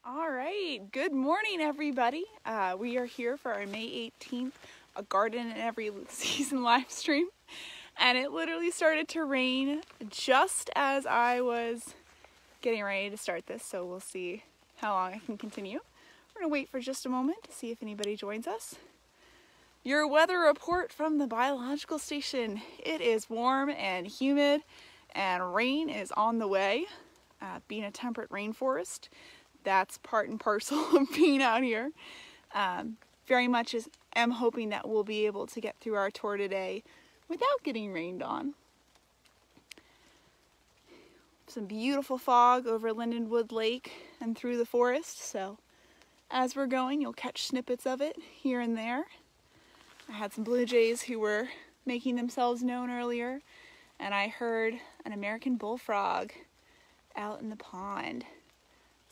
All right, good morning everybody. We are here for our May 18th A Garden in Every Season live stream, and it literally started to rain just as I was getting ready to start this, so we'll see how long I can continue. We're going to wait for just a moment to see if anybody joins us. Your weather report from the biological station. It is warm and humid and rain is on the way. Being a temperate rainforest, that's part and parcel of being out here. Very much am hoping that we'll be able to get through our tour today without getting rained on. Some beautiful fog over Lindenwood Lake and through the forest, so as we're going you'll catch snippets of it here and there. I had some blue jays who were making themselves known earlier, and I heard an American bullfrog out in the pond.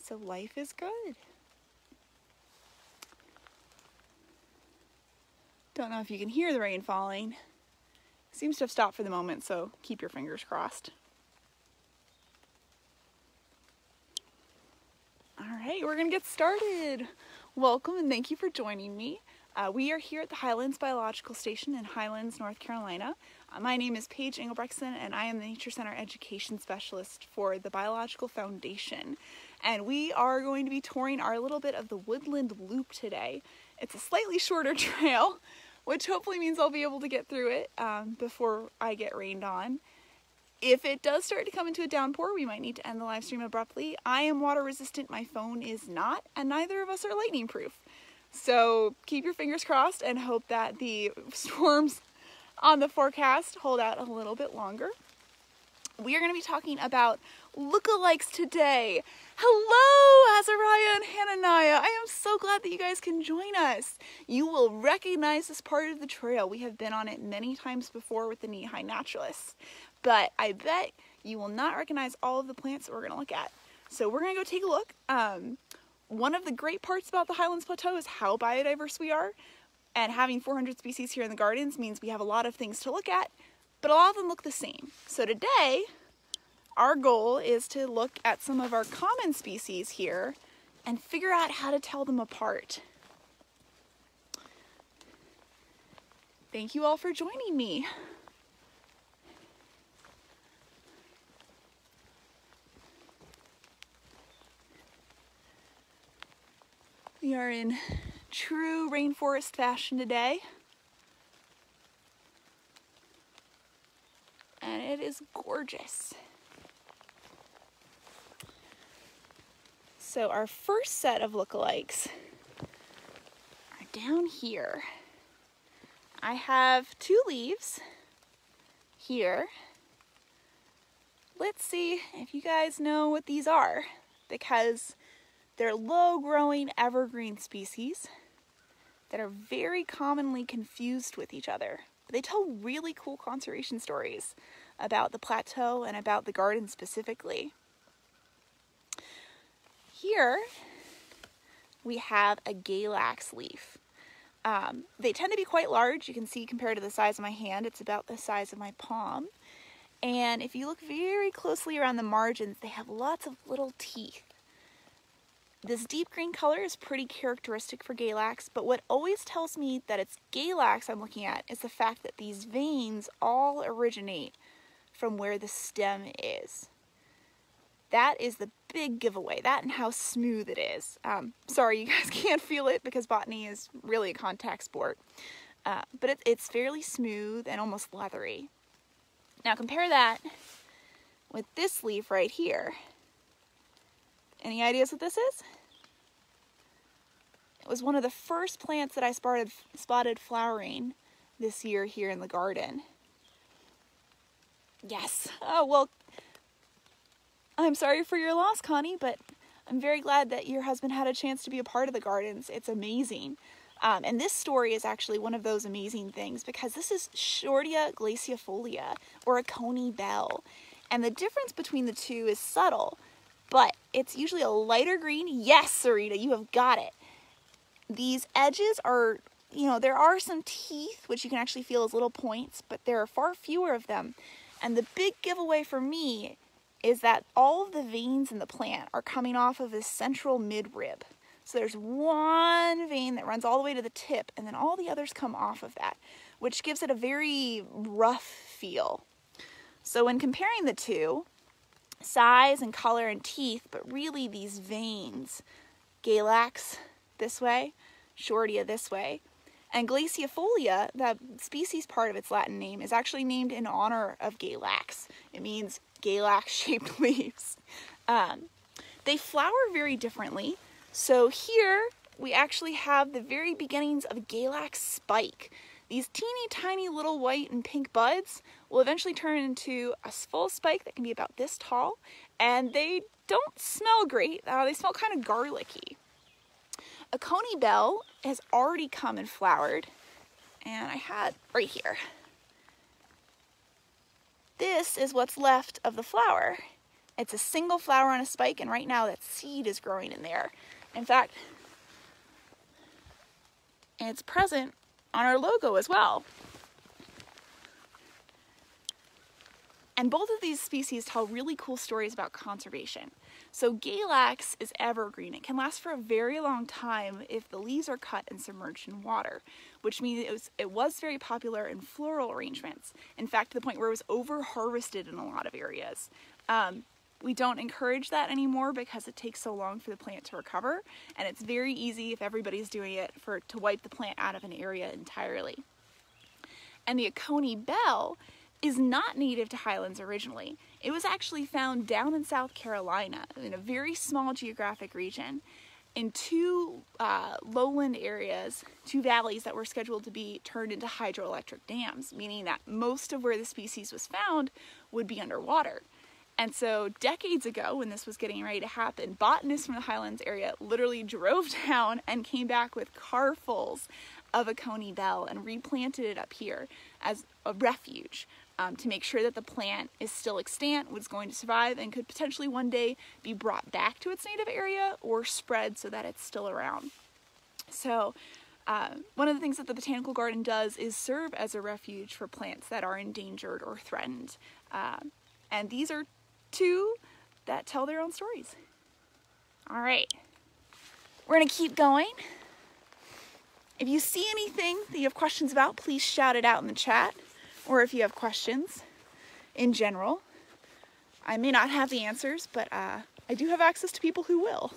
So life is good. Don't know if you can hear the rain falling. It seems to have stopped for the moment, so keep your fingers crossed. All right, we're gonna get started. Welcome and thank you for joining me. We are here at the Highlands Biological Station in Highlands, North Carolina. My name is Paige Engelbrechtson, and I am the Nature Center Education Specialist for the Biological Foundation. And we are going to be touring our little bit of the Woodland Loop today. It's a slightly shorter trail, which hopefully means I'll be able to get through it before I get rained on. If it does start to come into a downpour, we might need to end the live stream abruptly. I am water resistant, my phone is not, and neither of us are lightning proof. So keep your fingers crossed and hope that the storms on the forecast hold out a little bit longer. We are going to be talking about lookalikes today. Hello, Azariah and Hananiah. I am so glad that you guys can join us. You will recognize this part of the trail. We have been on it many times before with the knee-high naturalists, but I bet you will not recognize all of the plants that we're going to look at. So we're going to go take a look. One of the great parts about the Highlands Plateau is how biodiverse we are, and having 400 species here in the gardens means we have a lot of things to look at, but a lot of them look the same. So today, our goal is to look at some of our common species here and figure out how to tell them apart. Thank you all for joining me. We are in true rainforest fashion today, and it is gorgeous. So our first set of lookalikes are down here. I have two leaves here. Let's see if you guys know what these are, because they're low-growing evergreen species that are very commonly confused with each other. They tell really cool conservation stories about the plateau and about the garden specifically. Here we have a galax leaf. They tend to be quite large. You can see compared to the size of my hand, it's about the size of my palm. And if you look very closely around the margins, they have lots of little teeth. This deep green color is pretty characteristic for galax, but what always tells me that it's galax I'm looking at is the fact that these veins all originate from where the stem is. That is the big giveaway, that and how smooth it is. Sorry you guys can't feel it because botany is really a contact sport, but it's fairly smooth and almost leathery. Now compare that with this leaf right here. Any ideas what this is? It was one of the first plants that I spotted flowering this year here in the garden. Yes. Oh, well, I'm sorry for your loss, Connie, but I'm very glad that your husband had a chance to be a part of the gardens. It's amazing. And this story is actually one of those amazing things because this is Shortia glaciifolia, or a coney bell. And the difference between the two is subtle, but it's usually a lighter green. Yes, Sarita, you have got it. These edges are, there are some teeth, which you can actually feel as little points, but there are far fewer of them. And the big giveaway for me is that all of the veins in the plant are coming off of this central midrib. So there's one vein that runs all the way to the tip, and then all the others come off of that, which gives it a very rough feel. So when comparing the two, size and color and teeth, but really these veins, Galax this way, Shortia this way, and Glaciifolia, that species part of its Latin name, is actually named in honor of Galax. It means Galax-shaped leaves. They flower very differently. So here we actually have the very beginnings of a Galax spike. These teeny tiny little white and pink buds will eventually turn into a full spike that can be about this tall, and they don't smell great. They smell kind of garlicky. A coney bell has already come and flowered, and I had right here. This is what's left of the flower. It's a single flower on a spike, and right now that seed is growing in there. In fact, it's present on our logo as well. And both of these species tell really cool stories about conservation. So Galax is evergreen. It can last for a very long time if the leaves are cut and submerged in water, which means it was very popular in floral arrangements. In fact, to the point where it was over-harvested in a lot of areas. We don't encourage that anymore because it takes so long for the plant to recover, and it's very easy if everybody's doing it to wipe the plant out of an area entirely. And the coney bell is not native to Highlands originally. It was actually found down in South Carolina in a very small geographic region in two lowland areas, two valleys that were scheduled to be turned into hydroelectric dams, meaning that most of where the species was found would be underwater. And so decades ago, when this was getting ready to happen, botanists from the Highlands area literally drove down and came back with carfuls of a coney bell and replanted it up here as a refuge to make sure that the plant is still extant, was going to survive, and could potentially one day be brought back to its native area or spread so that it's still around. So one of the things that the Botanical Garden does is serve as a refuge for plants that are endangered or threatened. And these are two that tell their own stories. All right, we're gonna keep going. If you see anything that you have questions about, please shout it out in the chat. Or if you have questions in general. I may not have the answers, but I do have access to people who will.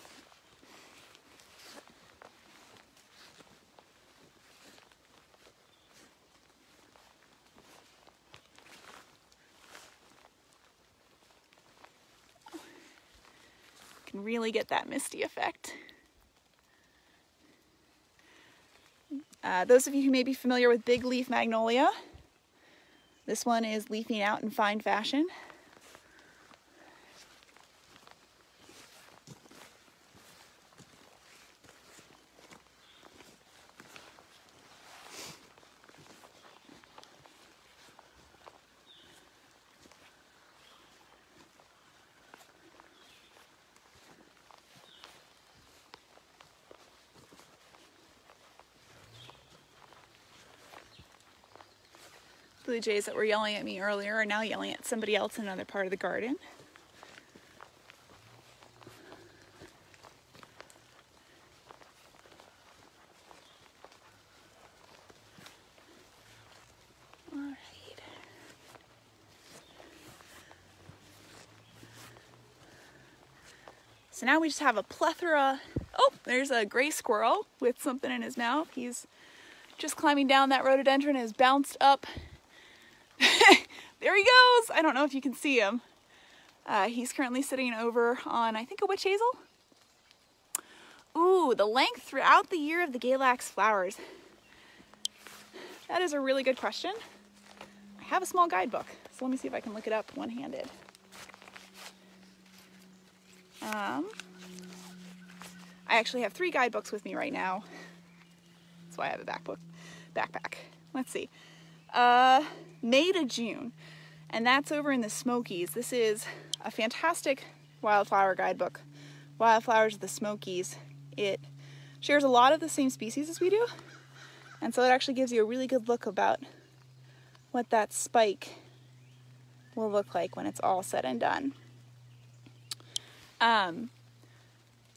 Can really get that misty effect. Those of you who may be familiar with big leaf magnolia, this one is leafing out in fine fashion. Blue jays that were yelling at me earlier are now yelling at somebody else in another part of the garden. All right. So now we just have a plethora. Oh, there's a gray squirrel with something in his mouth. He's just climbing down that rhododendron and has bounced up. There he goes! I don't know if you can see him. He's currently sitting over on, I think, a witch hazel. Ooh, the length throughout the year of the Galax flowers. That is a really good question. I have a small guidebook, so let me see if I can look it up one-handed. I actually have 3 guidebooks with me right now. That's why I have a backpack. Let's see. May to June, and that's over in the Smokies. This is a fantastic wildflower guidebook, Wildflowers of the Smokies. It shares a lot of the same species as we do, and so it actually gives you a really good look about what that spike will look like when it's all said and done.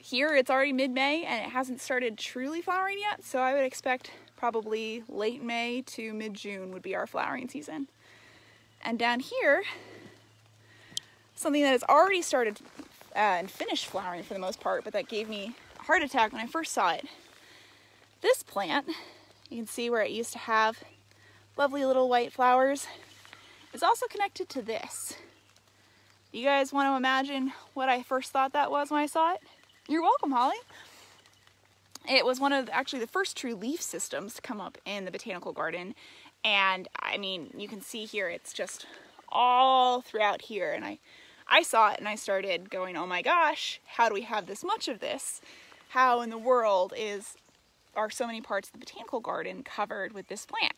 Here it's already mid-May and it hasn't started truly flowering yet, so I would expect probably late May to mid-June would be our flowering season. And down here, something that has already started and finished flowering for the most part, but that gave me a heart attack when I first saw it. This plant, you can see where it used to have lovely little white flowers, is also connected to this. You guys want to imagine what I first thought that was when I saw it? You're welcome, Holly. It was one of actually the first true leaf systems to come up in the botanical garden. And I mean, you can see here, it's just all throughout here. And I saw it and I started going, oh my gosh, how do we have this much of this? How in the world are so many parts of the botanical garden covered with this plant?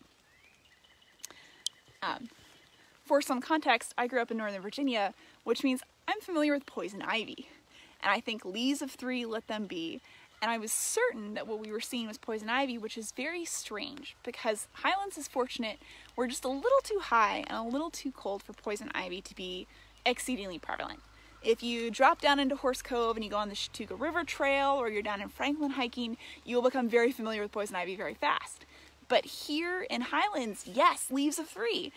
For some context, I grew up in Northern Virginia, which means I'm familiar with poison ivy. And I think leaves of 3 let them be. And I was certain that what we were seeing was poison ivy, which is very strange because Highlands is fortunate. We're just a little too high and a little too cold for poison ivy to be exceedingly prevalent. If you drop down into Horse Cove and you go on the Chautauqua River Trail or you're down in Franklin hiking, you will become very familiar with poison ivy very fast. But here in Highlands, yes, leaves of 3.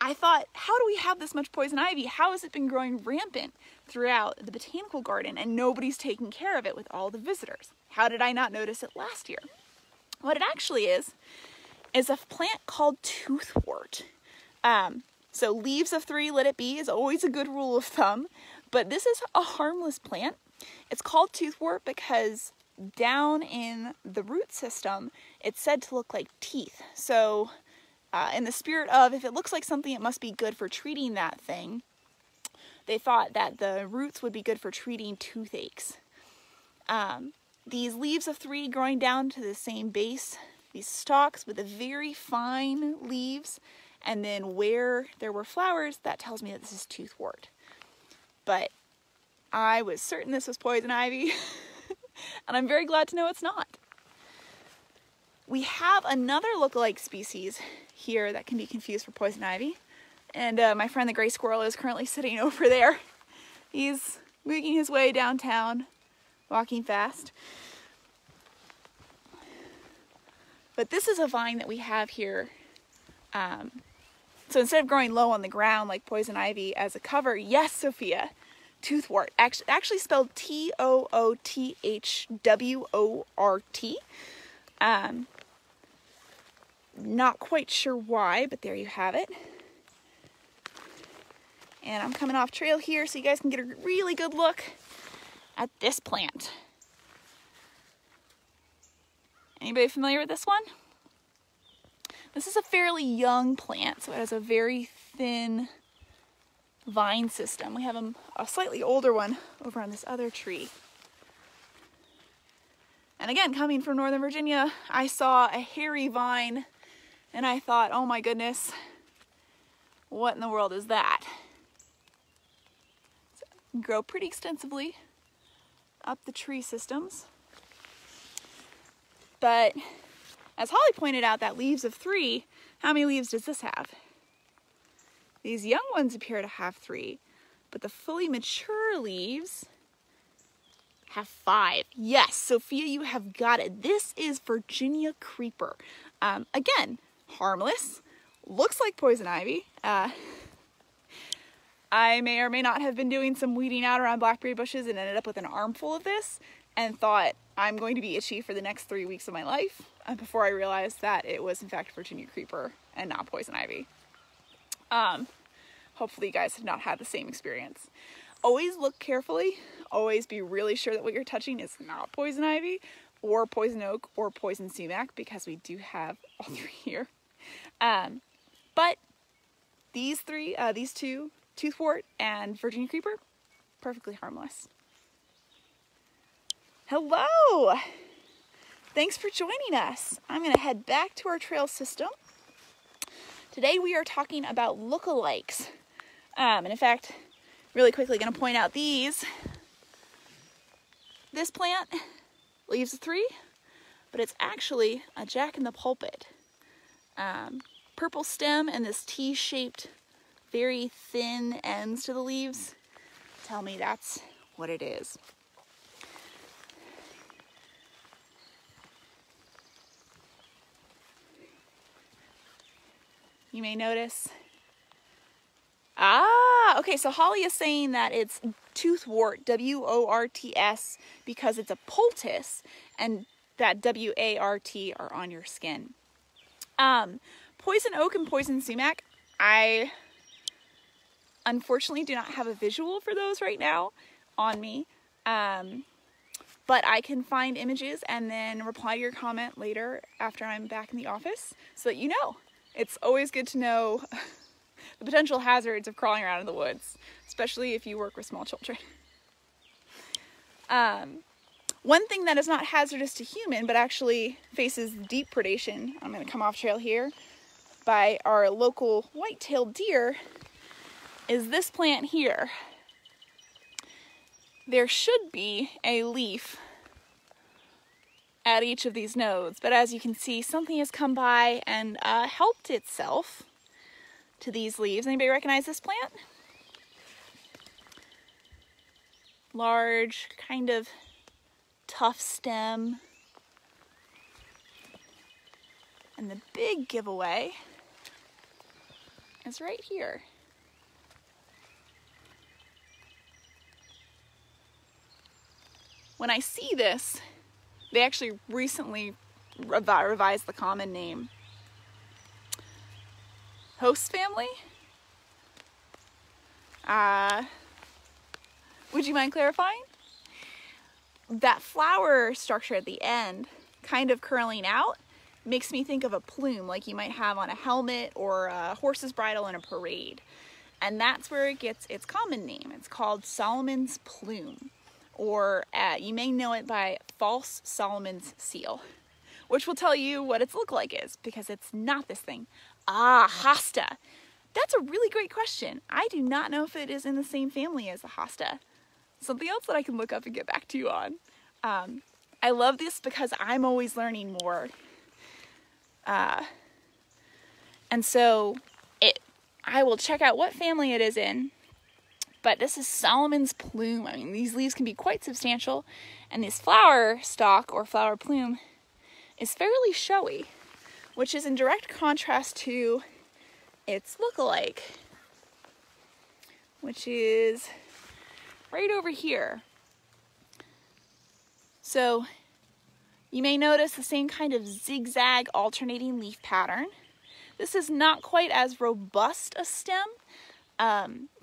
I thought, how do we have this much poison ivy? How has it been growing rampant throughout the botanical garden and nobody's taking care of it with all the visitors? How did I not notice it last year? What it actually is a plant called toothwort. So leaves of 3 let it be is always a good rule of thumb, but this is a harmless plant. It's called toothwort because down in the root system, it's said to look like teeth. So in the spirit of, if it looks like something, it must be good for treating that thing, they thought that the roots would be good for treating toothaches. These leaves of 3 growing down to the same base, these stalks with the very fine leaves, and then where there were flowers, that tells me that this is toothwort. But I was certain this was poison ivy, and I'm very glad to know it's not. We have another lookalike species here that can be confused for poison ivy. And my friend the gray squirrel is currently sitting over there. He's making his way downtown, walking fast. But this is a vine that we have here. So instead of growing low on the ground like poison ivy as a cover, yes, Sophia, toothwort. Actually spelled T-O-O-T-H-W-O-R-T. Not quite sure why, but there you have it. And I'm coming off trail here so you guys can get a really good look at this plant. Anybody familiar with this one? This is a fairly young plant, so it has a very thin vine system. We have a slightly older one over on this other tree. And again, coming from Northern Virginia, I saw a hairy vine and I thought, oh my goodness, what in the world is that? So, grow pretty extensively up the tree systems. But as Holly pointed out, that leaves of 3, how many leaves does this have? These young ones appear to have 3, but the fully mature leaves have 5. Yes, Sophia, you have got it. This is Virginia creeper. Again, harmless, looks like poison ivy. I may or may not have been doing some weeding out around blackberry bushes and ended up with an armful of this and thought I'm going to be itchy for the next 3 weeks of my life before I realized that it was in fact Virginia creeper and not poison ivy. Hopefully you guys have not had the same experience. Always look carefully. Always be really sure that what you're touching is not poison ivy or poison oak or poison sumac, because we do have all 3 here. But these 2, toothwort and Virginia creeper, perfectly harmless. Hello! Thanks for joining us. I'm going to head back to our trail system. Today we are talking about lookalikes. And in fact, really quickly going to point out these. This plant, leaves of 3, but it's actually a jack-in-the-pulpit. Purple stem and this T-shaped, very thin ends to the leaves tell me that's what it is. You may notice. Okay, so Holly is saying that it's toothwort, W-O-R-T-S, because it's a poultice, and that W-A-R-T are on your skin. Poison oak and poison sumac, I unfortunately do not have a visual for those right now on me, but I can find images and then reply to your comment later after I'm back in the office so that you know. It's always good to know the potential hazards of crawling around in the woods, especially if you work with small children. One thing that is not hazardous to human, but actually faces deep predation, I'm going to come off trail here, by our local white-tailed deer, is this plant here. There should be a leaf at each of these nodes, but as you can see, something has come by and helped itself to these leaves. Anybody recognize this plant? Large, kind of tough stem. And the big giveaway is right here. When I see this, they actually recently revised the common name. Host family? Would you mind clarifying? That flower structure at the end, kind of curling out, makes me think of a plume like you might have on a helmet or a horse's bridle in a parade. And that's where it gets its common name. It's called Solomon's plume. Or you may know it by false Solomon's seal, which will tell you what its look like is, because it's not this thing. Hosta. That's a really great question. I do not know if it is in the same family as the hosta. Something else that I can look up and get back to you on. I love this because I'm always learning more. And so I will check out what family it is in. But this is Solomon's plume. I mean, these leaves can be quite substantial, and this flower stalk or flower plume is fairly showy, which is in direct contrast to its lookalike, which is right over here. So you may notice the same kind of zigzag alternating leaf pattern. This is not quite as robust a stem.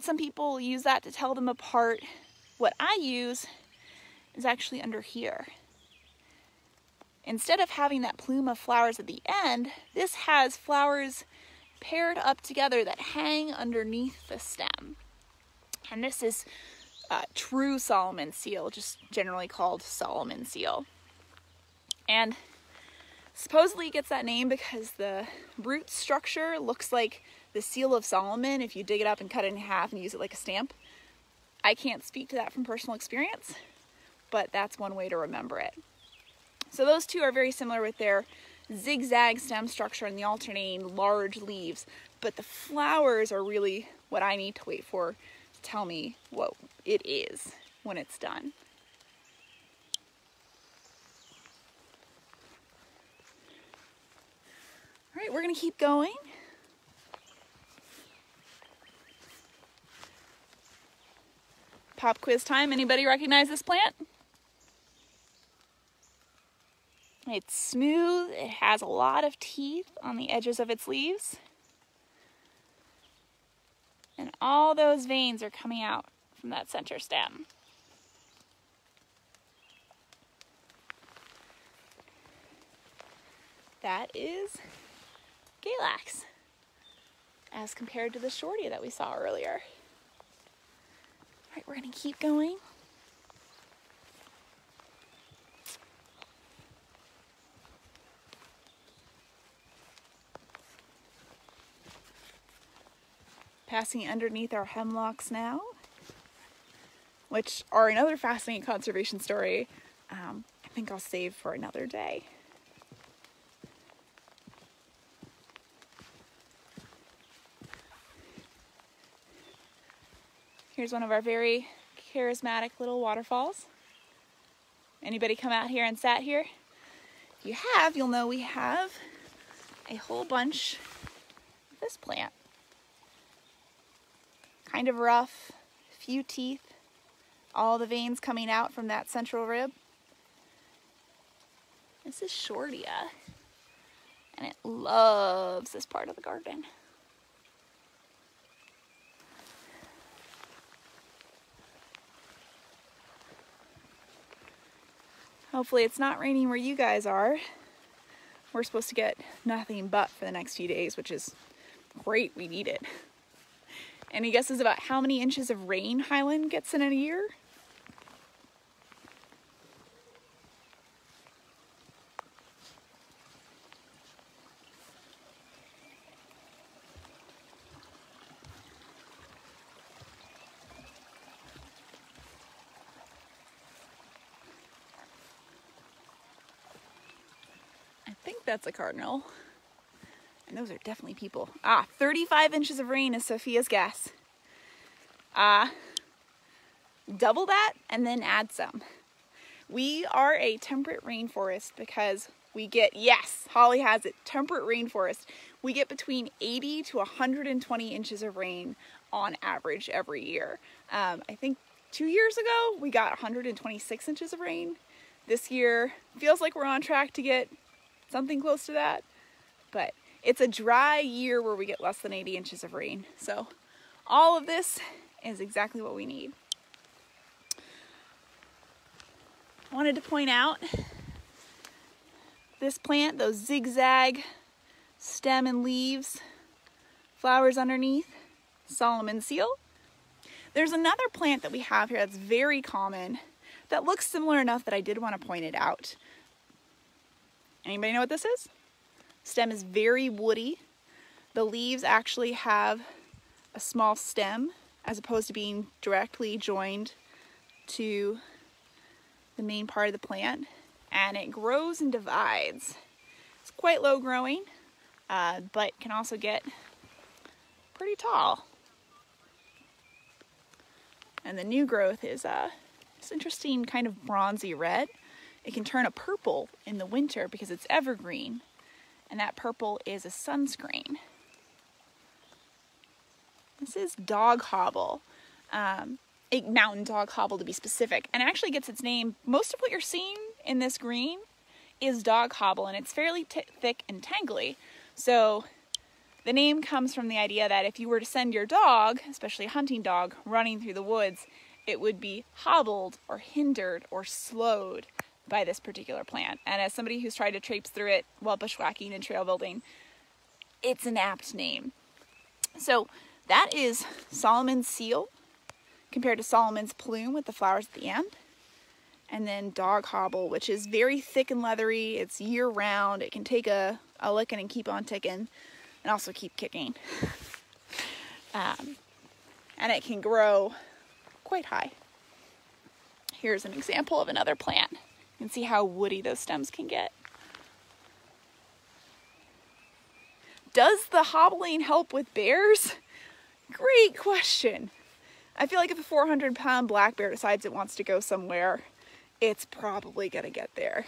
Some people use that to tell them apart. What I use is actually under here. Instead of having that plume of flowers at the end, this has flowers paired up together that hang underneath the stem. And this is true Solomon seal, just generally called Solomon seal. And supposedly it gets that name because the root structure looks like the seal of Solomon if you dig it up and cut it in half and use it like a stamp. I can't speak to that from personal experience, but that's one way to remember it. So those two are very similar with their zigzag stem structure and the alternating large leaves, but the flowers are really what I need to wait for to tell me what it is when it's done. All right, we're gonna keep going. Pop quiz time. Anybody recognize this plant? It's smooth. It has a lot of teeth on the edges of its leaves. And all those veins are coming out from that center stem. That is Galax, as compared to the shorty that we saw earlier. All right, we're gonna keep going. Passing underneath our hemlocks now, which are another fascinating conservation story. I think I'll save for another day. Here's one of our very charismatic little waterfalls. Anybody come out here and sat here? If you have, you'll know we have a whole bunch of this plant. Kind of rough, few teeth, all the veins coming out from that central rib. This is Shortia, and it loves this part of the garden. Hopefully it's not raining where you guys are. We're supposed to get nothing but for the next few days, which is great. We need it. Any guesses about how many inches of rain Highland gets in a year? I think that's a cardinal. And those are definitely people. 35 inches of rain is Sophia's guess. Double that and then add some. We are a temperate rainforest because we get, yes, Holly has it, temperate rainforest. We get between 80 to 120 inches of rain on average every year. I think 2 years ago we got 126 inches of rain. This year feels like we're on track to get something close to that, but it's a dry year where we get less than 80 inches of rain. So all of this is exactly what we need. I wanted to point out this plant, those zigzag stem and leaves, flowers underneath, Solomon seal. There's another plant that we have here that's very common that looks similar enough that I did want to point it out. Anybody know what this is? Stem is very woody. The leaves actually have a small stem as opposed to being directly joined to the main part of the plant, and it grows and divides. It's quite low growing, but can also get pretty tall. And the new growth is this interesting kind of bronzy red. It can turn a purple in the winter because it's evergreen, and that purple is a sunscreen. This is dog hobble, a mountain dog hobble to be specific, and it actually gets its name. Most of what you're seeing in this green is dog hobble, and it's fairly thick and tangly. So the name comes from the idea that if you were to send your dog, especially a hunting dog, running through the woods, it would be hobbled or hindered or slowed by this particular plant. And as somebody who's tried to traipse through it while bushwhacking and trail building, it's an apt name. So that is Solomon's seal compared to Solomon's plume with the flowers at the end. And then dog hobble, which is very thick and leathery. It's year round. It can take a licking and keep on ticking, and also keep kicking. And it can grow quite high. Here's an example of another plant. You can see how woody those stems can get. Does the hobbling help with bears? Great question. I feel like if a 400-pound black bear decides it wants to go somewhere, it's probably gonna get there.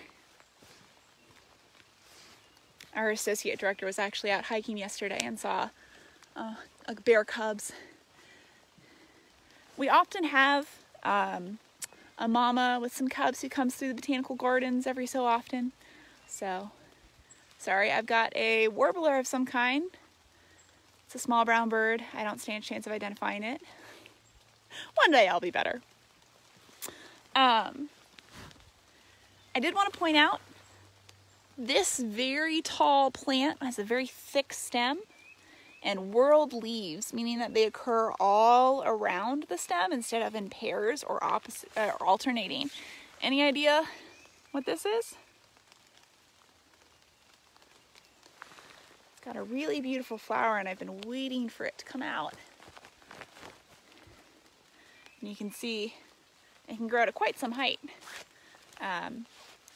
Our associate director was actually out hiking yesterday and saw bear cubs. We often have a mama with some cubs who comes through the botanical gardens every so often. So, sorry, I've got a warbler of some kind. It's a small brown bird. I don't stand a chance of identifying it. One day I'll be better. I did want to point out this very tall plant has a very thick stem and whorled leaves, meaning that they occur all around the stem instead of in pairs or opposite or alternating. Any idea what this is? It's got a really beautiful flower, and I've been waiting for it to come out. And you can see it can grow to quite some height.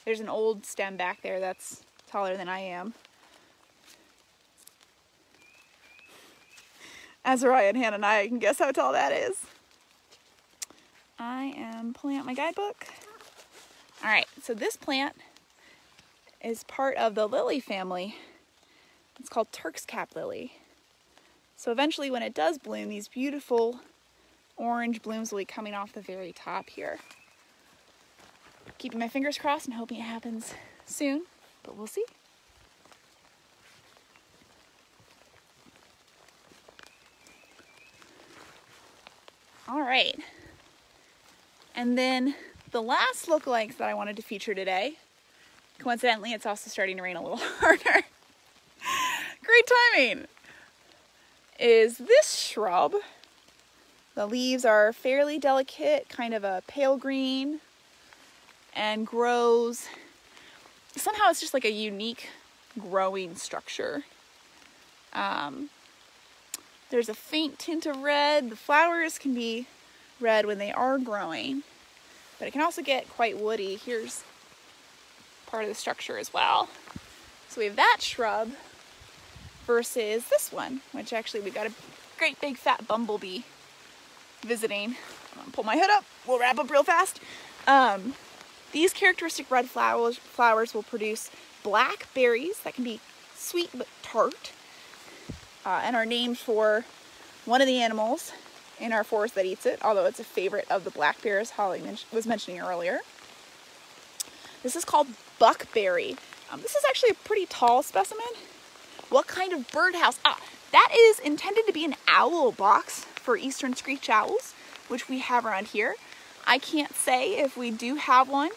There's an old stem back there that's taller than I am. Azariah and Hananiah can guess how tall that is. I am pulling out my guidebook. All right, so this plant is part of the lily family. It's called Turk's cap lily. So eventually when it does bloom, these beautiful orange blooms will be coming off the very top here. Keeping my fingers crossed and hoping it happens soon, but we'll see. All right, and then the last lookalikes that I wanted to feature today, coincidentally, it's also starting to rain a little harder. Great timing. Is this shrub. The leaves are fairly delicate, kind of a pale green, and grows, somehow it's just like a unique growing structure. There's a faint tint of red. The flowers can be red when they are growing, but it can also get quite woody. Here's part of the structure as well. So we have that shrub versus this one, which actually we got a great big fat bumblebee visiting. I'm gonna pull my hood up. We'll wrap up real fast. These characteristic red flowers will produce black berries that can be sweet but tart, and are named for one of the animals in our forest that eats it, although it's a favorite of the black bears Holly was mentioning earlier. This is called buckberry. This is actually a pretty tall specimen. What kind of birdhouse? That is intended to be an owl box for eastern screech owls, which we have around here. I can't say if we do have one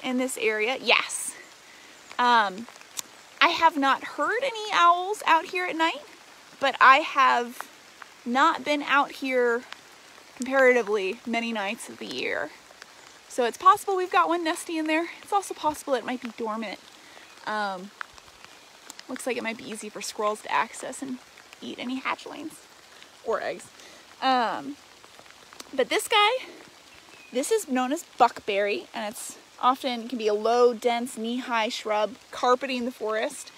in this area. Yes. I have not heard any owls out here at night, but I have not been out here comparatively many nights of the year. So it's possible we've got one nesting in there. It's also possible it might be dormant. Looks like it might be easy for squirrels to access and eat any hatchlings or eggs. But this guy, this is known as buckberry, and it's often can be a low, dense, knee-high shrub carpeting the forest.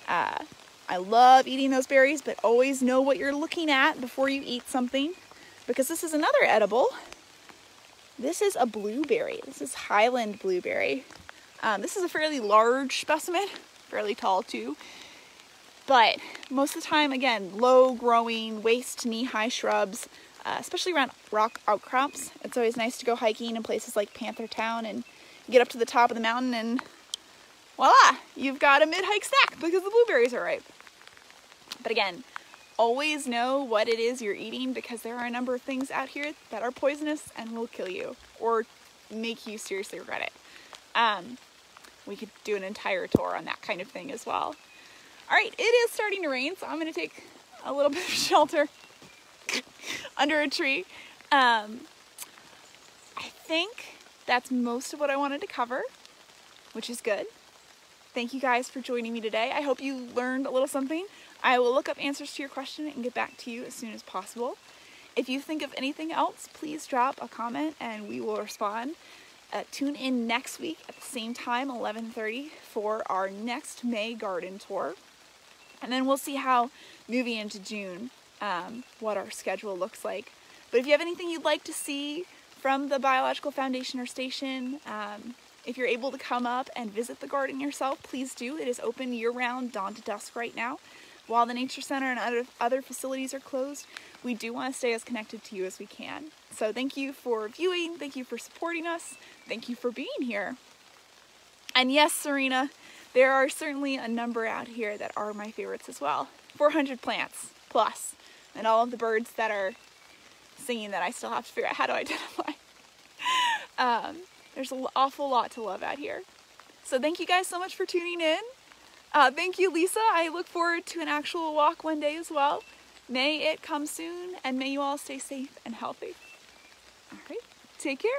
I love eating those berries, but always know what you're looking at before you eat something, because this is another edible. This is a blueberry. This is Highland blueberry. This is a fairly large specimen, fairly tall too, but most of the time, again, low-growing, waist knee-high shrubs, especially around rock outcrops. It's always nice to go hiking in places like Panther Town and get up to the top of the mountain and voila, you've got a mid-hike snack because the blueberries are ripe. But again, always know what it is you're eating, because there are a number of things out here that are poisonous and will kill you or make you seriously regret it. We could do an entire tour on that kind of thing as well. All right, it is starting to rain, so I'm going to take a little bit of shelter under a tree. I think that's most of what I wanted to cover, which is good. Thank you guys for joining me today. I hope you learned a little something. I will look up answers to your question and get back to you as soon as possible. If you think of anything else, please drop a comment and we will respond. Tune in next week at the same time, 11:30, for our next May garden tour. And then we'll see how moving into June, what our schedule looks like. But if you have anything you'd like to see from the Biological Foundation or station, if you're able to come up and visit the garden yourself, please do. It is open year-round, dawn to dusk right now. While the Nature Center and other facilities are closed, we do want to stay as connected to you as we can. So thank you for viewing, thank you for supporting us, thank you for being here. And yes, Serena, there are certainly a number out here that are my favorites as well. 400 plants plus, and all of the birds that are singing that I still have to figure out how to identify. There's an awful lot to love out here. So thank you guys so much for tuning in. Thank you, Lisa. I look forward to an actual walk one day as well. May it come soon, and may you all stay safe and healthy. All right, take care.